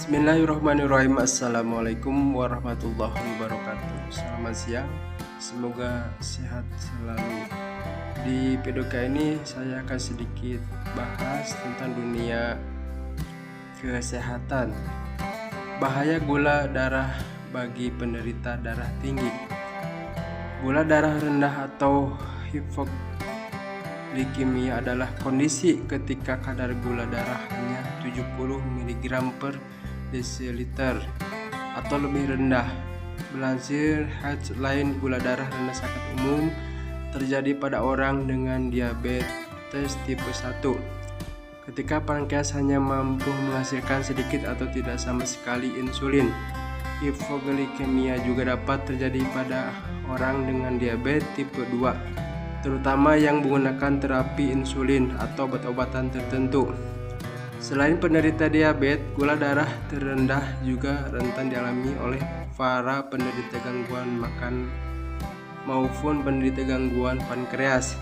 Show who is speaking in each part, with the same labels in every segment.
Speaker 1: Bismillahirrahmanirrahim. Assalamualaikum warahmatullahi wabarakatuh. Selamat siang, semoga sehat selalu. Di video kali ini saya akan sedikit bahas tentang dunia kesehatan. Bahaya gula darah bagi penderita darah tinggi. Gula darah rendah atau hipoglikemia adalah kondisi ketika kadar gula darah hanya 70 mg per desiliter atau lebih rendah. Melansir Headline, gula darah rendah sangat umum terjadi pada orang dengan diabetes tipe 1 ketika pankreas hanya mampu menghasilkan sedikit atau tidak sama sekali insulin. Hipoglikemia juga dapat terjadi pada orang dengan diabetes tipe 2, terutama yang menggunakan terapi insulin atau obat-obatan tertentu. Selain penderita diabetes, gula darah terendah juga rentan dialami oleh para penderita gangguan makan maupun penderita gangguan pankreas.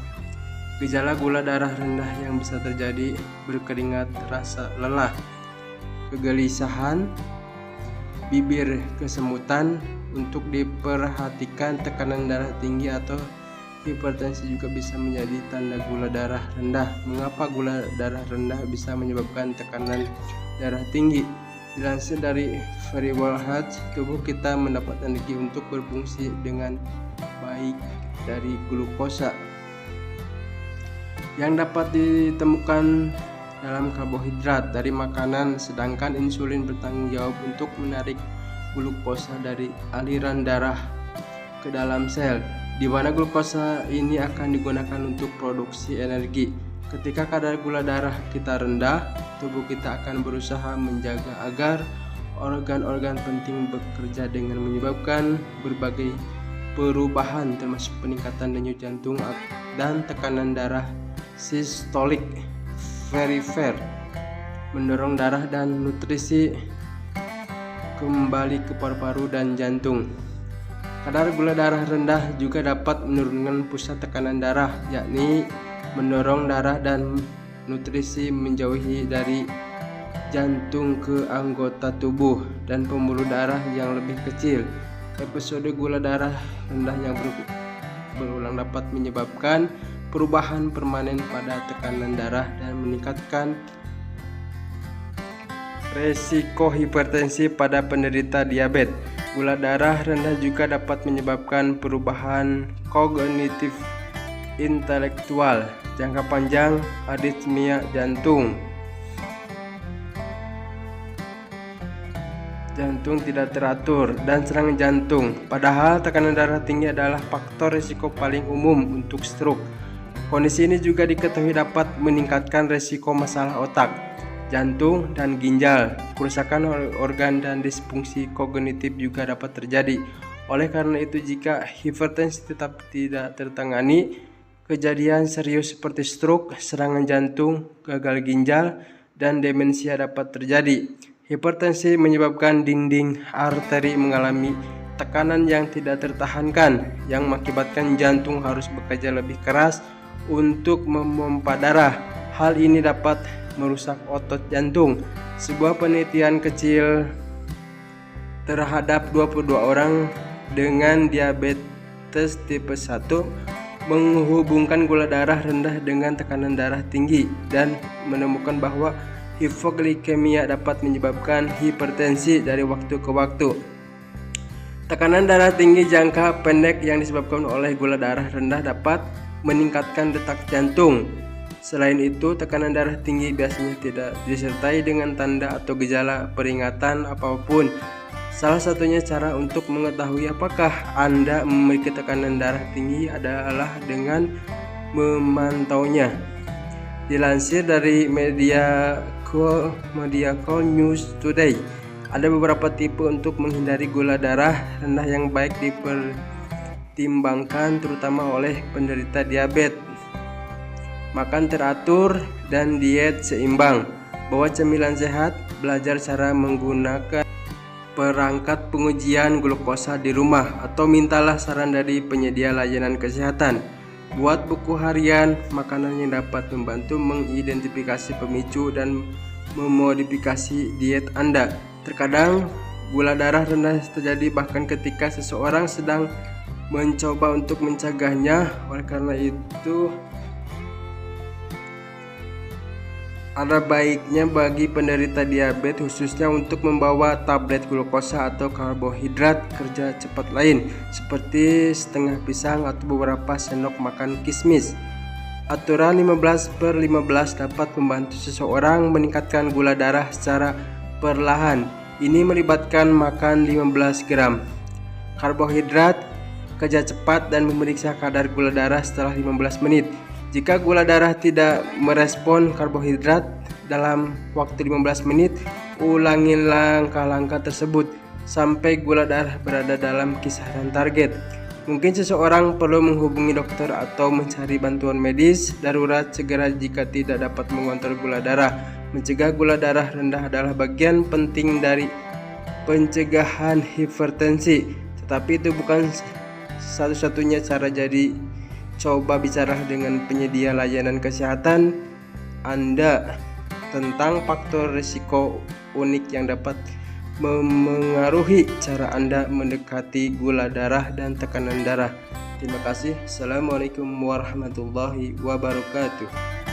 Speaker 1: Gejala gula darah rendah yang bisa terjadi: berkeringat, rasa lelah, kegelisahan, bibir kesemutan. Untuk diperhatikan, tekanan darah tinggi atau hipertensi juga bisa menjadi tanda gula darah rendah. Mengapa gula darah rendah bisa menyebabkan tekanan darah tinggi? Dilansir dari Variable Health, tubuh kita mendapat energi untuk berfungsi dengan baik dari glukosa yang dapat ditemukan dalam karbohidrat dari makanan, sedangkan insulin bertanggung jawab untuk menarik glukosa dari aliran darah ke dalam sel, di mana glukosa ini akan digunakan untuk produksi energi. Ketika kadar gula darah kita rendah, tubuh kita akan berusaha menjaga agar organ-organ penting bekerja dengan menyebabkan berbagai perubahan, termasuk peningkatan denyut jantung dan tekanan darah sistolik, perifer, mendorong darah dan nutrisi kembali ke paru-paru dan jantung. Kadar gula darah rendah juga dapat menurunkan pusat tekanan darah, yakni mendorong darah dan nutrisi menjauhi dari jantung ke anggota tubuh dan pembuluh darah yang lebih kecil. Episode gula darah rendah yang berulang dapat menyebabkan perubahan permanen pada tekanan darah dan meningkatkan resiko hipertensi pada penderita diabetes. Gula darah rendah juga dapat menyebabkan perubahan kognitif intelektual jangka panjang, aritmia jantung tidak teratur, dan serangan jantung. Padahal tekanan darah tinggi adalah faktor risiko paling umum untuk stroke. Kondisi ini juga diketahui dapat meningkatkan risiko masalah otak, jantung, dan ginjal. Kerusakan organ dan disfungsi kognitif juga dapat terjadi. Oleh karena itu, jika hipertensi tetap tidak tertangani, kejadian serius seperti stroke, serangan jantung, gagal ginjal, dan demensia dapat terjadi. Hipertensi menyebabkan dinding arteri mengalami tekanan yang tidak tertahankan, yang mengakibatkan jantung harus bekerja lebih keras untuk memompa darah. Hal ini dapat merusak otot jantung. Sebuah penelitian kecil terhadap 22 orang dengan diabetes tipe 1 menghubungkan gula darah rendah dengan tekanan darah tinggi dan menemukan bahwa hipoglikemia dapat menyebabkan hipertensi dari waktu ke waktu. Tekanan darah tinggi jangka pendek yang disebabkan oleh gula darah rendah dapat meningkatkan detak jantung. Selain itu, tekanan darah tinggi biasanya tidak disertai dengan tanda atau gejala peringatan apapun. Salah satunya cara untuk mengetahui apakah Anda memiliki tekanan darah tinggi adalah dengan memantaunya. Dilansir dari Medical News Today, ada beberapa tipe untuk menghindari gula darah rendah yang baik dipertimbangkan, terutama oleh penderita diabetes. Makan teratur dan diet seimbang, bawa cemilan sehat, belajar cara menggunakan perangkat pengujian glukosa di rumah, atau mintalah saran dari penyedia layanan kesehatan. Buat buku harian makanan yang dapat membantu mengidentifikasi pemicu dan memodifikasi diet Anda. Terkadang gula darah rendah terjadi bahkan ketika seseorang sedang mencoba untuk mencegahnya. Oleh karena itu, ada baiknya bagi penderita diabetes khususnya untuk membawa tablet glukosa atau karbohidrat kerja cepat lain seperti setengah pisang atau beberapa sendok makan kismis. Aturan 15/15 dapat membantu seseorang meningkatkan gula darah secara perlahan. Ini melibatkan makan 15 gram karbohidrat kerja cepat dan memeriksa kadar gula darah setelah 15 menit. Jika gula darah tidak merespon karbohidrat dalam waktu 15 menit, ulangi langkah-langkah tersebut sampai gula darah berada dalam kisaran target. Mungkin seseorang perlu menghubungi dokter atau mencari bantuan medis darurat segera jika tidak dapat mengontrol gula darah. Mencegah gula darah rendah adalah bagian penting dari pencegahan hipertensi, tetapi itu bukan satu-satunya cara. Jadi coba bicara dengan penyedia layanan kesehatan Anda tentang faktor risiko unik yang dapat memengaruhi cara Anda mendekati gula darah dan tekanan darah. Terima kasih. Assalamualaikum warahmatullahi wabarakatuh.